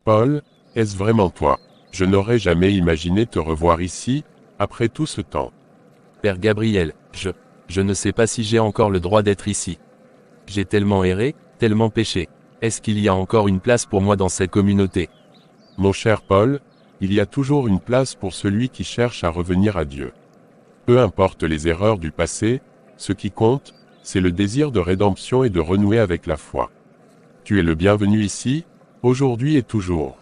Paul, est-ce vraiment toi? Je n'aurais jamais imaginé te revoir ici, après tout ce temps. Père Gabriel, je ne sais pas si j'ai encore le droit d'être ici. J'ai tellement erré, tellement péché. Est-ce qu'il y a encore une place pour moi dans cette communauté? Mon cher Paul, il y a toujours une place pour celui qui cherche à revenir à Dieu. Peu importe les erreurs du passé, ce qui compte, c'est le désir de rédemption et de renouer avec la foi. Tu es le bienvenu ici, aujourd'hui et toujours.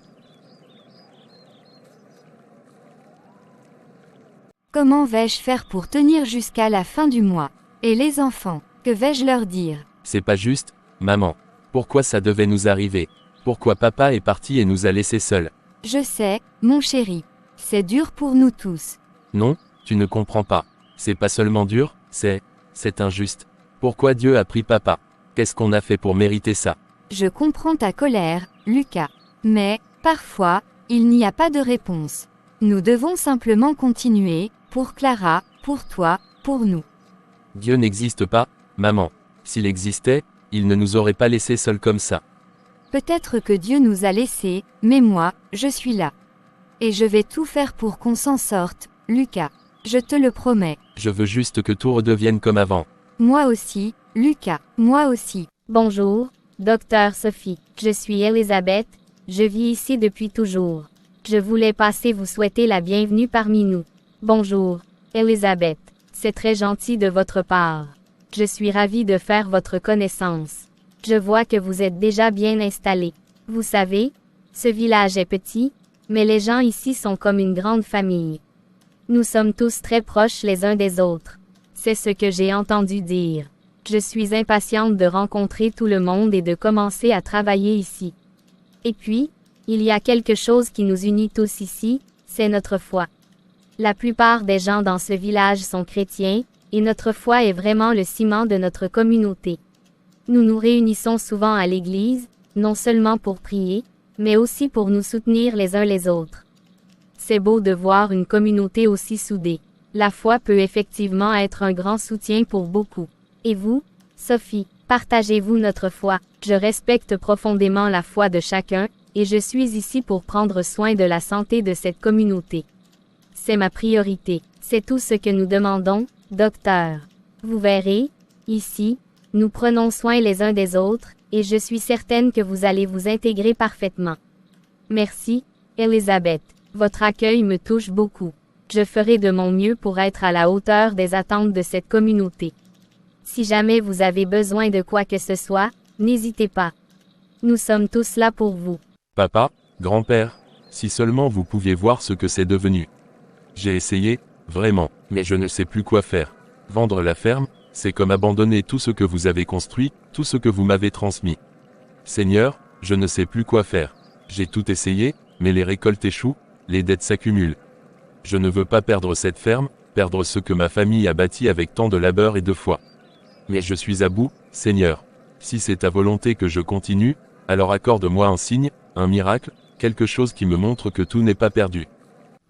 Comment vais-je faire pour tenir jusqu'à la fin du mois? Et les enfants, que vais-je leur dire? C'est pas juste, maman. Pourquoi ça devait nous arriver? Pourquoi papa est parti et nous a laissés seuls? Je sais, mon chéri. C'est dur pour nous tous. Non, tu ne comprends pas. C'est pas seulement dur, c'est injuste. Pourquoi Dieu a pris papa? Qu'est-ce qu'on a fait pour mériter ça? Je comprends ta colère, Lucas. Mais, parfois, il n'y a pas de réponse. Nous devons simplement continuer, pour Clara, pour toi, pour nous. Dieu n'existe pas, maman. S'il existait, il ne nous aurait pas laissés seuls comme ça. Peut-être que Dieu nous a laissés, mais moi, je suis là. Et je vais tout faire pour qu'on s'en sorte, Lucas. Je te le promets. Je veux juste que tout redevienne comme avant. Moi aussi, Lucas. Moi aussi. Bonjour, docteur Sophie. Je suis Elisabeth, je vis ici depuis toujours. Je voulais passer vous souhaiter la bienvenue parmi nous. Bonjour, Elisabeth. C'est très gentil de votre part. Je suis ravie de faire votre connaissance. Je vois que vous êtes déjà bien installé. Vous savez, ce village est petit, mais les gens ici sont comme une grande famille. Nous sommes tous très proches les uns des autres. C'est ce que j'ai entendu dire. Je suis impatiente de rencontrer tout le monde et de commencer à travailler ici. Et puis, il y a quelque chose qui nous unit tous ici, c'est notre foi. La plupart des gens dans ce village sont chrétiens, et notre foi est vraiment le ciment de notre communauté. Nous nous réunissons souvent à l'église, non seulement pour prier, mais aussi pour nous soutenir les uns les autres. C'est beau de voir une communauté aussi soudée. La foi peut effectivement être un grand soutien pour beaucoup. Et vous, Sophie, partagez-vous notre foi? Je respecte profondément la foi de chacun, et je suis ici pour prendre soin de la santé de cette communauté. C'est ma priorité. C'est tout ce que nous demandons, docteur. Vous verrez, ici, nous prenons soin les uns des autres, et je suis certaine que vous allez vous intégrer parfaitement. Merci, Elisabeth. Votre accueil me touche beaucoup. Je ferai de mon mieux pour être à la hauteur des attentes de cette communauté. Si jamais vous avez besoin de quoi que ce soit, n'hésitez pas. Nous sommes tous là pour vous. Papa, grand-père, si seulement vous pouviez voir ce que c'est devenu. J'ai essayé, vraiment, mais je ne sais plus quoi faire. Vendre la ferme, c'est comme abandonner tout ce que vous avez construit, tout ce que vous m'avez transmis. Seigneur, je ne sais plus quoi faire. J'ai tout essayé, mais les récoltes échouent, les dettes s'accumulent. Je ne veux pas perdre cette ferme, perdre ce que ma famille a bâti avec tant de labeur et de foi. Mais je suis à bout, Seigneur. Si c'est ta volonté que je continue, alors accorde-moi un signe, un miracle, quelque chose qui me montre que tout n'est pas perdu.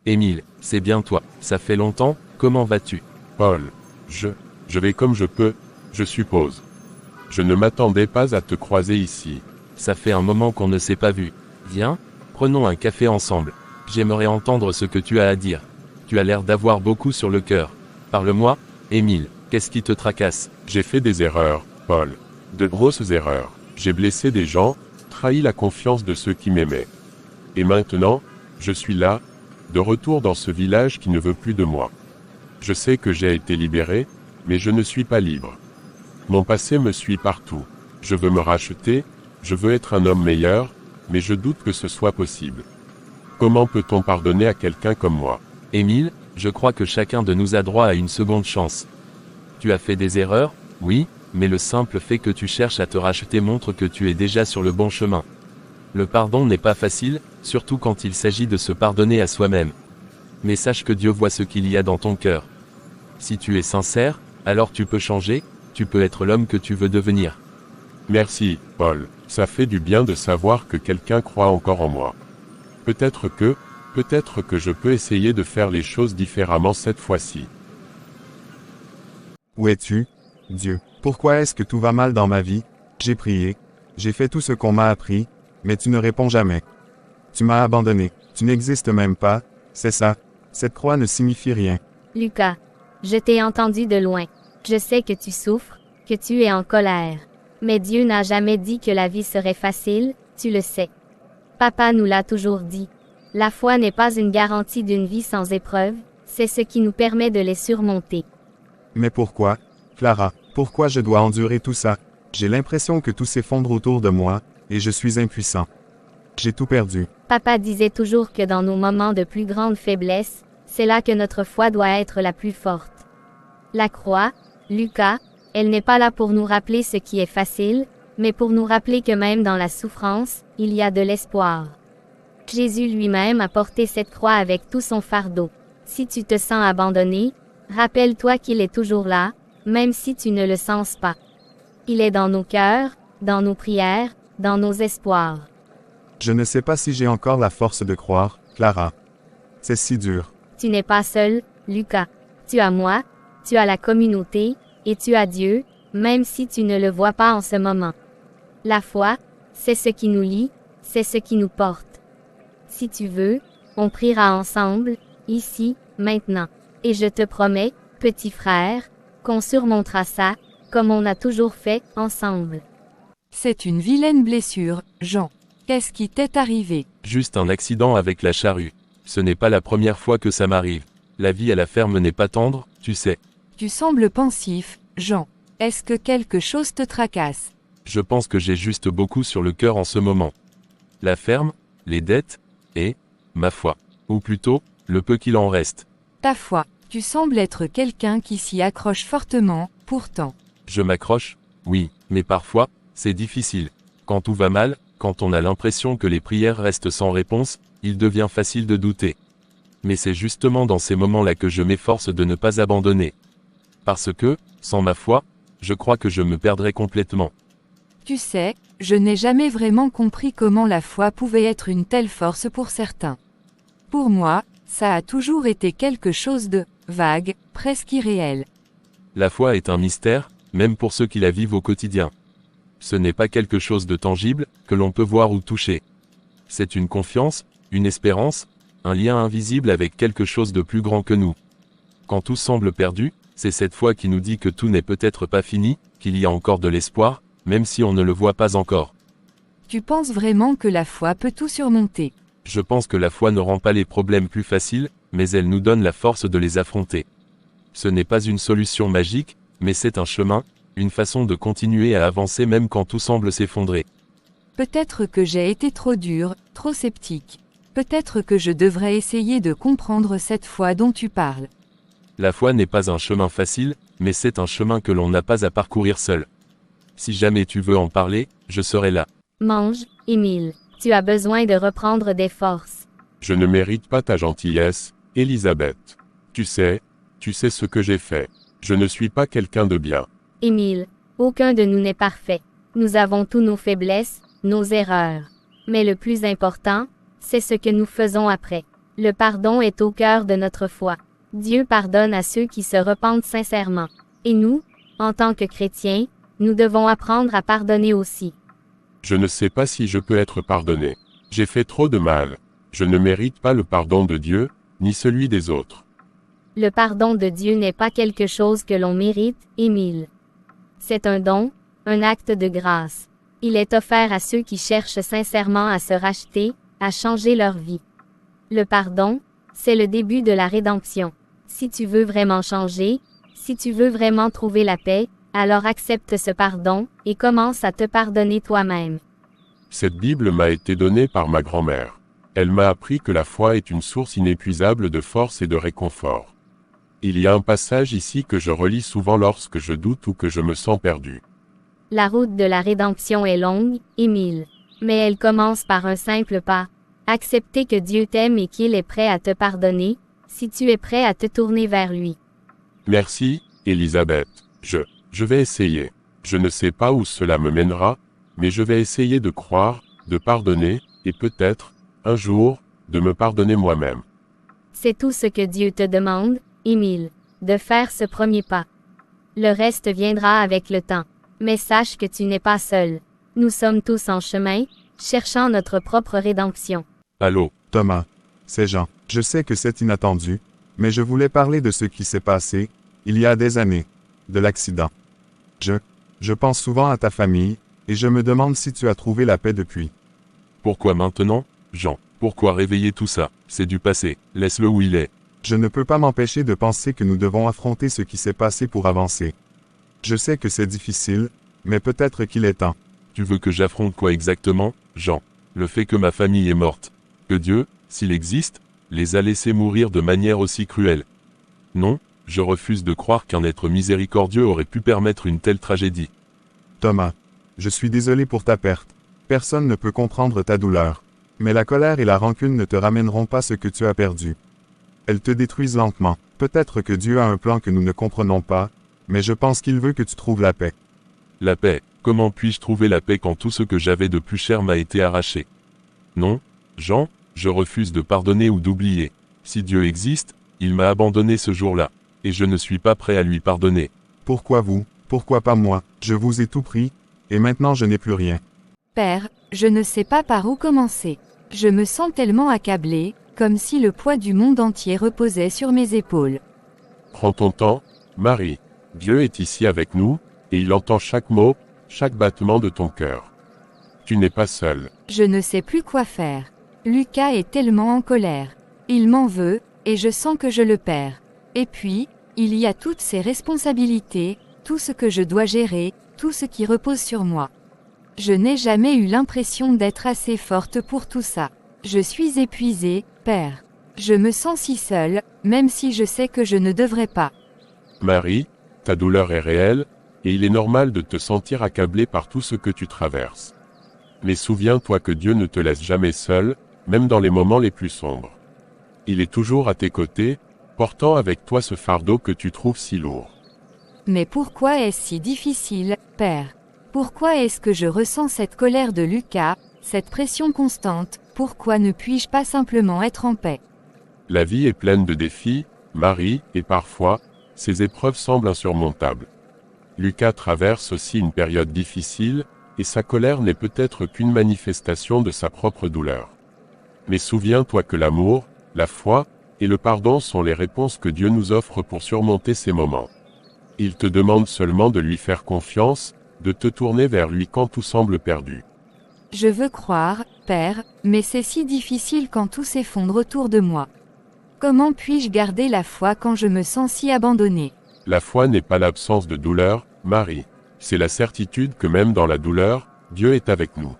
Émile, c'est bien toi, ça fait longtemps, comment vas-tu? Paul, je vais comme je peux, je suppose. Je ne m'attendais pas à te croiser ici. Ça fait un moment qu'on ne s'est pas vu. Viens, prenons un café ensemble. J'aimerais entendre ce que tu as à dire. Tu as l'air d'avoir beaucoup sur le cœur. Parle-moi, Émile, qu'est-ce qui te tracasse? J'ai fait des erreurs, Paul. De grosses erreurs. J'ai blessé des gens, trahi la confiance de ceux qui m'aimaient. Et maintenant, je suis là, de retour dans ce village qui ne veut plus de moi. Je sais que j'ai été libéré, mais je ne suis pas libre. Mon passé me suit partout. Je veux me racheter, je veux être un homme meilleur, mais je doute que ce soit possible. Comment peut-on pardonner à quelqu'un comme moi? Émile, je crois que chacun de nous a droit à une seconde chance. Tu as fait des erreurs, oui, mais le simple fait que tu cherches à te racheter montre que tu es déjà sur le bon chemin. Le pardon n'est pas facile, surtout quand il s'agit de se pardonner à soi-même. Mais sache que Dieu voit ce qu'il y a dans ton cœur. Si tu es sincère, alors tu peux changer, tu peux être l'homme que tu veux devenir. Merci, Paul. Ça fait du bien de savoir que quelqu'un croit encore en moi. Peut-être que je peux essayer de faire les choses différemment cette fois-ci. Où es-tu, Dieu? Pourquoi est-ce que tout va mal dans ma vie? J'ai prié, j'ai fait tout ce qu'on m'a appris, mais tu ne réponds jamais. Tu m'as abandonné. Tu n'existes même pas. C'est ça. Cette croix ne signifie rien. Lucas, je t'ai entendu de loin. Je sais que tu souffres, que tu es en colère. Mais Dieu n'a jamais dit que la vie serait facile, tu le sais. Papa nous l'a toujours dit. La foi n'est pas une garantie d'une vie sans épreuves, c'est ce qui nous permet de les surmonter. Mais pourquoi, Clara, pourquoi je dois endurer tout ça? J'ai l'impression que tout s'effondre autour de moi, et je suis impuissant. J'ai tout perdu. Papa disait toujours que dans nos moments de plus grande faiblesse, c'est là que notre foi doit être la plus forte. La croix, Lucas, elle n'est pas là pour nous rappeler ce qui est facile, mais pour nous rappeler que même dans la souffrance, il y a de l'espoir. Jésus lui-même a porté cette croix avec tout son fardeau. Si tu te sens abandonné, rappelle-toi qu'il est toujours là, même si tu ne le sens pas. Il est dans nos cœurs, dans nos prières, dans nos espoirs. Je ne sais pas si j'ai encore la force de croire, Clara. C'est si dur. Tu n'es pas seul, Lucas. Tu as moi, tu as la communauté, et tu as Dieu, même si tu ne le vois pas en ce moment. La foi, c'est ce qui nous lie, c'est ce qui nous porte. Si tu veux, on priera ensemble, ici, maintenant. Et je te promets, petit frère, qu'on surmontera ça, comme on a toujours fait, ensemble. C'est une vilaine blessure, Jean. Qu'est-ce qui t'est arrivé? Juste un accident avec la charrue. Ce n'est pas la première fois que ça m'arrive. La vie à la ferme n'est pas tendre, tu sais. Tu sembles pensif, Jean. Est-ce que quelque chose te tracasse? Je pense que j'ai juste beaucoup sur le cœur en ce moment. La ferme, les dettes, et, ma foi. Ou plutôt, le peu qu'il en reste. Ta foi. Tu sembles être quelqu'un qui s'y accroche fortement, pourtant. Je m'accroche, oui, mais parfois, c'est difficile. Quand tout va mal, quand on a l'impression que les prières restent sans réponse, il devient facile de douter. Mais c'est justement dans ces moments-là que je m'efforce de ne pas abandonner. Parce que, sans ma foi, je crois que je me perdrais complètement. Tu sais, je n'ai jamais vraiment compris comment la foi pouvait être une telle force pour certains. Pour moi, ça a toujours été quelque chose de vague, presque irréel. La foi est un mystère, même pour ceux qui la vivent au quotidien. Ce n'est pas quelque chose de tangible, que l'on peut voir ou toucher. C'est une confiance, une espérance, un lien invisible avec quelque chose de plus grand que nous. Quand tout semble perdu, c'est cette foi qui nous dit que tout n'est peut-être pas fini, qu'il y a encore de l'espoir, même si on ne le voit pas encore. Tu penses vraiment que la foi peut tout surmonter? Je pense que la foi ne rend pas les problèmes plus faciles, mais elle nous donne la force de les affronter. Ce n'est pas une solution magique, mais c'est un chemin, une façon de continuer à avancer même quand tout semble s'effondrer. Peut-être que j'ai été trop dur, trop sceptique. Peut-être que je devrais essayer de comprendre cette foi dont tu parles. La foi n'est pas un chemin facile, mais c'est un chemin que l'on n'a pas à parcourir seul. Si jamais tu veux en parler, je serai là. Mange, Émile. Tu as besoin de reprendre des forces. Je ne mérite pas ta gentillesse, Élisabeth. Tu sais ce que j'ai fait. Je ne suis pas quelqu'un de bien. Émile, aucun de nous n'est parfait. Nous avons tous nos faiblesses, nos erreurs. Mais le plus important, c'est ce que nous faisons après. Le pardon est au cœur de notre foi. Dieu pardonne à ceux qui se repentent sincèrement. Et nous, en tant que chrétiens, nous devons apprendre à pardonner aussi. Je ne sais pas si je peux être pardonné. J'ai fait trop de mal. Je ne mérite pas le pardon de Dieu, ni celui des autres. Le pardon de Dieu n'est pas quelque chose que l'on mérite, Émile. C'est un don, un acte de grâce. Il est offert à ceux qui cherchent sincèrement à se racheter, à changer leur vie. Le pardon, c'est le début de la rédemption. Si tu veux vraiment changer, si tu veux vraiment trouver la paix, alors accepte ce pardon, et commence à te pardonner toi-même. Cette Bible m'a été donnée par ma grand-mère. Elle m'a appris que la foi est une source inépuisable de force et de réconfort. Il y a un passage ici que je relis souvent lorsque je doute ou que je me sens perdu. La route de la rédemption est longue, Émile. Mais elle commence par un simple pas. Accepter que Dieu t'aime et qu'il est prêt à te pardonner, si tu es prêt à te tourner vers lui. Merci, Élisabeth. Je vais essayer. Je ne sais pas où cela me mènera, mais je vais essayer de croire, de pardonner, et peut-être, un jour, de me pardonner moi-même. C'est tout ce que Dieu te demande, Émile, de faire ce premier pas. Le reste viendra avec le temps. Mais sache que tu n'es pas seul. Nous sommes tous en chemin, cherchant notre propre rédemption. Allô? Thomas. C'est Jean. Je sais que c'est inattendu, mais je voulais parler de ce qui s'est passé, il y a des années. De l'accident. Je pense souvent à ta famille, et je me demande si tu as trouvé la paix depuis. Pourquoi maintenant, Jean? Pourquoi réveiller tout ça? C'est du passé, laisse-le où il est. Je ne peux pas m'empêcher de penser que nous devons affronter ce qui s'est passé pour avancer. Je sais que c'est difficile, mais peut-être qu'il est temps. Tu veux que j'affronte quoi exactement, Jean? Le fait que ma famille est morte. Que Dieu, s'il existe, les a laissés mourir de manière aussi cruelle. Non, je refuse de croire qu'un être miséricordieux aurait pu permettre une telle tragédie. Thomas, je suis désolé pour ta perte. Personne ne peut comprendre ta douleur. Mais la colère et la rancune ne te ramèneront pas ce que tu as perdu. Elles te détruisent lentement. Peut-être que Dieu a un plan que nous ne comprenons pas, mais je pense qu'il veut que tu trouves la paix. La paix, comment puis-je trouver la paix quand tout ce que j'avais de plus cher m'a été arraché? Non, Jean, je refuse de pardonner ou d'oublier. Si Dieu existe, il m'a abandonné ce jour-là, et je ne suis pas prêt à lui pardonner. Pourquoi vous? Pourquoi pas moi? Je vous ai tout pris, et maintenant je n'ai plus rien. Père, je ne sais pas par où commencer. Je me sens tellement accablé, comme si le poids du monde entier reposait sur mes épaules. Prends ton temps, Marie. Dieu est ici avec nous, et il entend chaque mot, chaque battement de ton cœur. Tu n'es pas seul. Je ne sais plus quoi faire. Lucas est tellement en colère. Il m'en veut, et je sens que je le perds. Et puis, il y a toutes ces responsabilités, tout ce que je dois gérer, tout ce qui repose sur moi. Je n'ai jamais eu l'impression d'être assez forte pour tout ça. Je suis épuisée, Père. Je me sens si seule, même si je sais que je ne devrais pas. Marie, ta douleur est réelle, et il est normal de te sentir accablée par tout ce que tu traverses. Mais souviens-toi que Dieu ne te laisse jamais seule, même dans les moments les plus sombres. Il est toujours à tes côtés, portant avec toi ce fardeau que tu trouves si lourd. Mais pourquoi est-ce si difficile, Père? Pourquoi est-ce que je ressens cette colère de Lucas, cette pression constante? Pourquoi ne puis-je pas simplement être en paix? La vie est pleine de défis, Marie, et parfois, ces épreuves semblent insurmontables. Lucas traverse aussi une période difficile, et sa colère n'est peut-être qu'une manifestation de sa propre douleur. Mais souviens-toi que l'amour, la foi, et le pardon sont les réponses que Dieu nous offre pour surmonter ces moments. Il te demande seulement de lui faire confiance, de te tourner vers lui quand tout semble perdu. Je veux croire, Père, mais c'est si difficile quand tout s'effondre autour de moi. Comment puis-je garder la foi quand je me sens si abandonnée? La foi n'est pas l'absence de douleur, Marie. C'est la certitude que même dans la douleur, Dieu est avec nous.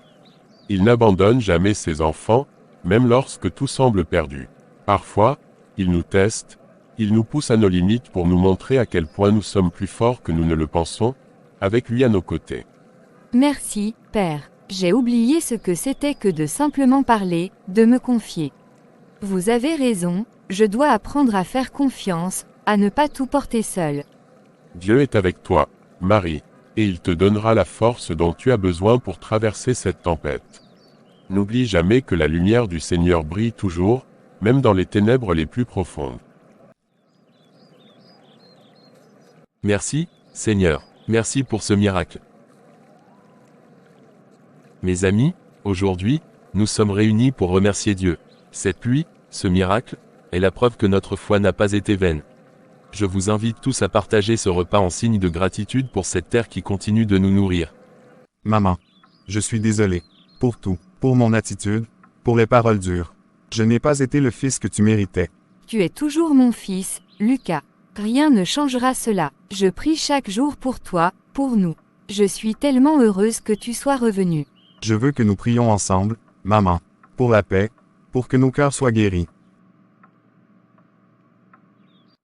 Il n'abandonne jamais ses enfants, même lorsque tout semble perdu. Parfois, il nous teste, il nous pousse à nos limites pour nous montrer à quel point nous sommes plus forts que nous ne le pensons, avec lui à nos côtés. Merci, Père. J'ai oublié ce que c'était que de simplement parler, de me confier. Vous avez raison, je dois apprendre à faire confiance, à ne pas tout porter seul. Dieu est avec toi, Marie, et il te donnera la force dont tu as besoin pour traverser cette tempête. N'oublie jamais que la lumière du Seigneur brille toujours, même dans les ténèbres les plus profondes. Merci, Seigneur, merci pour ce miracle. Mes amis, aujourd'hui, nous sommes réunis pour remercier Dieu. Cette pluie, ce miracle, est la preuve que notre foi n'a pas été vaine. Je vous invite tous à partager ce repas en signe de gratitude pour cette terre qui continue de nous nourrir. Maman, je suis désolé. Pour tout, pour mon attitude, pour les paroles dures. Je n'ai pas été le fils que tu méritais. Tu es toujours mon fils, Lucas. Rien ne changera cela. Je prie chaque jour pour toi, pour nous. Je suis tellement heureuse que tu sois revenu. Je veux que nous prions ensemble, maman, pour la paix, pour que nos cœurs soient guéris.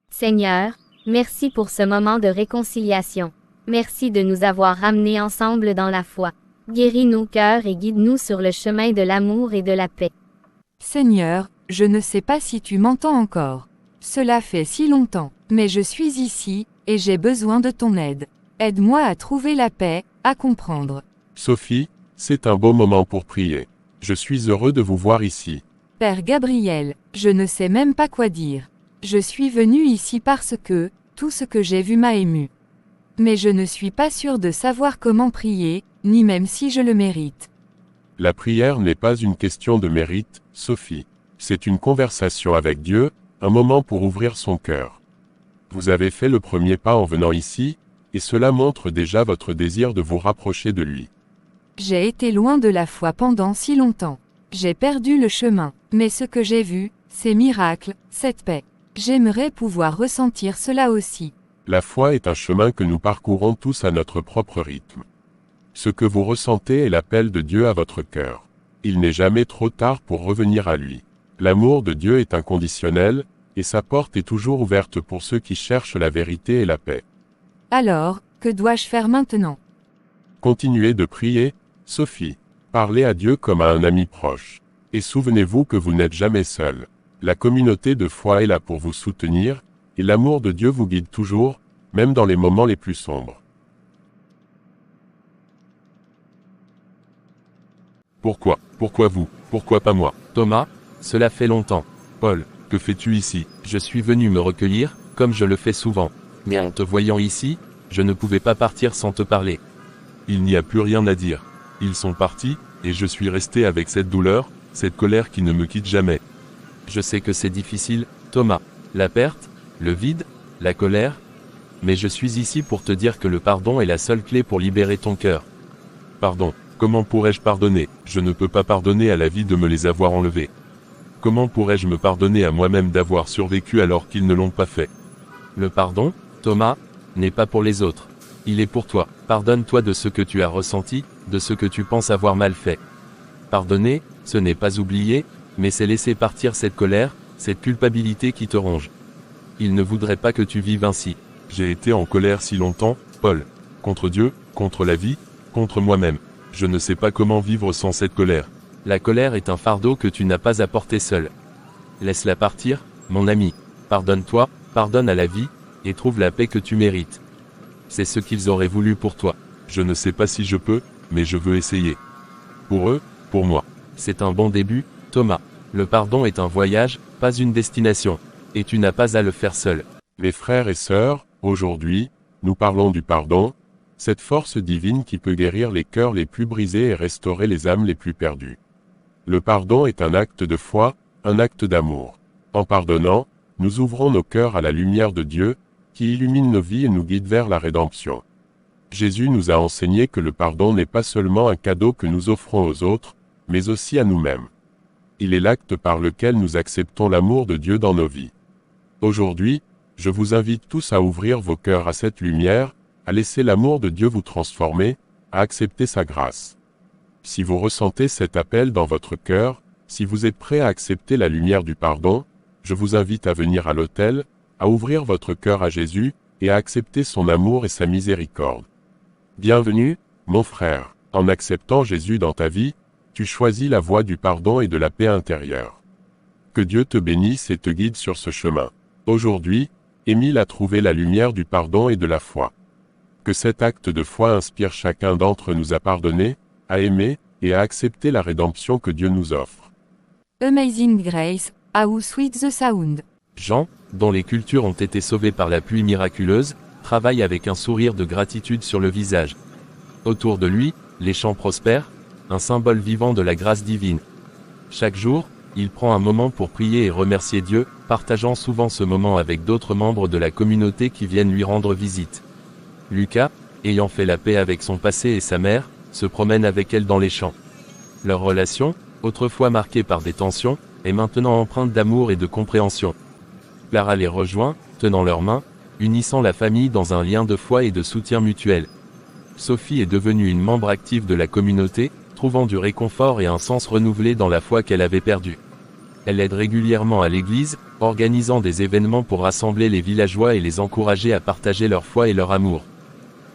Seigneur, merci pour ce moment de réconciliation. Merci de nous avoir ramenés ensemble dans la foi. Guéris nos cœurs et guide-nous sur le chemin de l'amour et de la paix. Seigneur, je ne sais pas si tu m'entends encore. Cela fait si longtemps, mais je suis ici, et j'ai besoin de ton aide. Aide-moi à trouver la paix, à comprendre. Sophie, c'est un beau moment pour prier. Je suis heureux de vous voir ici. Père Gabriel, je ne sais même pas quoi dire. Je suis venu ici parce que, tout ce que j'ai vu m'a ému. Mais je ne suis pas sûr de savoir comment prier, ni même si je le mérite. La prière n'est pas une question de mérite, Sophie. C'est une conversation avec Dieu, un moment pour ouvrir son cœur. Vous avez fait le premier pas en venant ici, et cela montre déjà votre désir de vous rapprocher de lui. J'ai été loin de la foi pendant si longtemps. J'ai perdu le chemin, mais ce que j'ai vu, ces miracles, cette paix. J'aimerais pouvoir ressentir cela aussi. La foi est un chemin que nous parcourons tous à notre propre rythme. Ce que vous ressentez est l'appel de Dieu à votre cœur. Il n'est jamais trop tard pour revenir à lui. L'amour de Dieu est inconditionnel, et sa porte est toujours ouverte pour ceux qui cherchent la vérité et la paix. Alors, que dois-je faire maintenant? Continuez de prier, Sophie. Parlez à Dieu comme à un ami proche. Et souvenez-vous que vous n'êtes jamais seul. La communauté de foi est là pour vous soutenir, et l'amour de Dieu vous guide toujours, même dans les moments les plus sombres. Pourquoi? Pourquoi vous? Pourquoi pas moi? Thomas? Cela fait longtemps. Paul, que fais-tu ici? Je suis venu me recueillir, comme je le fais souvent. Mais en te voyant ici, je ne pouvais pas partir sans te parler. Il n'y a plus rien à dire. Ils sont partis, et je suis resté avec cette douleur, cette colère qui ne me quitte jamais. Je sais que c'est difficile, Thomas. La perte, le vide, la colère. Mais je suis ici pour te dire que le pardon est la seule clé pour libérer ton cœur. Pardon. Comment pourrais-je pardonner? Je ne peux pas pardonner à la vie de me les avoir enlevés. Comment pourrais-je me pardonner à moi-même d'avoir survécu alors qu'ils ne l'ont pas fait? Le pardon, Thomas, n'est pas pour les autres. Il est pour toi. Pardonne-toi de ce que tu as ressenti, de ce que tu penses avoir mal fait. Pardonner, ce n'est pas oublier, mais c'est laisser partir cette colère, cette culpabilité qui te ronge. Il ne voudrait pas que tu vives ainsi. J'ai été en colère si longtemps, Paul. Contre Dieu, contre la vie, contre moi-même. Je ne sais pas comment vivre sans cette colère. La colère est un fardeau que tu n'as pas à porter seul. Laisse-la partir, mon ami. Pardonne-toi, pardonne à la vie, et trouve la paix que tu mérites. C'est ce qu'ils auraient voulu pour toi. Je ne sais pas si je peux, mais je veux essayer. Pour eux, pour moi. C'est un bon début, Thomas. Le pardon est un voyage, pas une destination. Et tu n'as pas à le faire seul. Mes frères et sœurs, aujourd'hui, nous parlons du pardon, cette force divine qui peut guérir les cœurs les plus brisés et restaurer les âmes les plus perdues. Le pardon est un acte de foi, un acte d'amour. En pardonnant, nous ouvrons nos cœurs à la lumière de Dieu, qui illumine nos vies et nous guide vers la rédemption. Jésus nous a enseigné que le pardon n'est pas seulement un cadeau que nous offrons aux autres, mais aussi à nous-mêmes. Il est l'acte par lequel nous acceptons l'amour de Dieu dans nos vies. Aujourd'hui, je vous invite tous à ouvrir vos cœurs à cette lumière, à laisser l'amour de Dieu vous transformer, à accepter sa grâce. Si vous ressentez cet appel dans votre cœur, si vous êtes prêt à accepter la lumière du pardon, je vous invite à venir à l'autel, à ouvrir votre cœur à Jésus, et à accepter son amour et sa miséricorde. Bienvenue, mon frère. En acceptant Jésus dans ta vie, tu choisis la voie du pardon et de la paix intérieure. Que Dieu te bénisse et te guide sur ce chemin. Aujourd'hui, Émile a trouvé la lumière du pardon et de la foi. Que cet acte de foi inspire chacun d'entre nous à pardonner, à aimer, et à accepter la rédemption que Dieu nous offre. Amazing Grace, how sweet the sound. Jean, dont les cultures ont été sauvées par la pluie miraculeuse, travaille avec un sourire de gratitude sur le visage. Autour de lui, les champs prospèrent, un symbole vivant de la grâce divine. Chaque jour, il prend un moment pour prier et remercier Dieu, partageant souvent ce moment avec d'autres membres de la communauté qui viennent lui rendre visite. Lucas, ayant fait la paix avec son passé et sa mère, se promène avec elle dans les champs. Leur relation, autrefois marquée par des tensions, est maintenant empreinte d'amour et de compréhension. Clara les rejoint, tenant leurs mains, unissant la famille dans un lien de foi et de soutien mutuel. Sophie est devenue une membre active de la communauté, trouvant du réconfort et un sens renouvelé dans la foi qu'elle avait perdue. Elle aide régulièrement à l'église, organisant des événements pour rassembler les villageois et les encourager à partager leur foi et leur amour.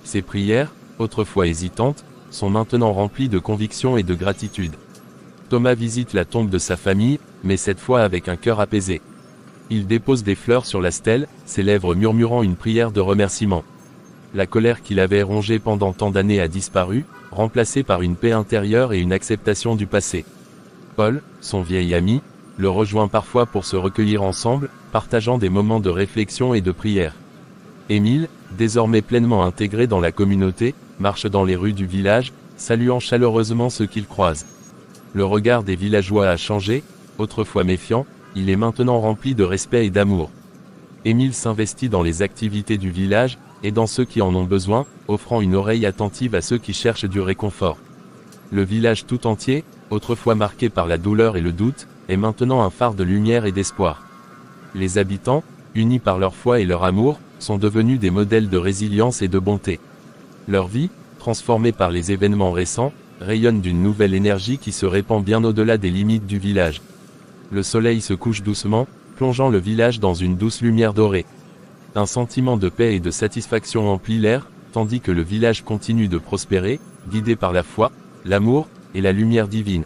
Ses prières, autrefois hésitantes, sont maintenant remplies de conviction et de gratitude. Thomas visite la tombe de sa famille, mais cette fois avec un cœur apaisé. Il dépose des fleurs sur la stèle, ses lèvres murmurant une prière de remerciement. La colère qu'il avait rongée pendant tant d'années a disparu, remplacée par une paix intérieure et une acceptation du passé. Paul, son vieil ami, le rejoint parfois pour se recueillir ensemble, partageant des moments de réflexion et de prière. Émile, désormais pleinement intégré dans la communauté, marche dans les rues du village, saluant chaleureusement ceux qu'il croise. Le regard des villageois a changé, autrefois méfiant, il est maintenant rempli de respect et d'amour. Émile s'investit dans les activités du village, et dans ceux qui en ont besoin, offrant une oreille attentive à ceux qui cherchent du réconfort. Le village tout entier, autrefois marqué par la douleur et le doute, est maintenant un phare de lumière et d'espoir. Les habitants, unis par leur foi et leur amour, sont devenus des modèles de résilience et de bonté. Leur vie, transformée par les événements récents, rayonne d'une nouvelle énergie qui se répand bien au-delà des limites du village. Le soleil se couche doucement, plongeant le village dans une douce lumière dorée. Un sentiment de paix et de satisfaction emplit l'air, tandis que le village continue de prospérer, guidé par la foi, l'amour et la lumière divine.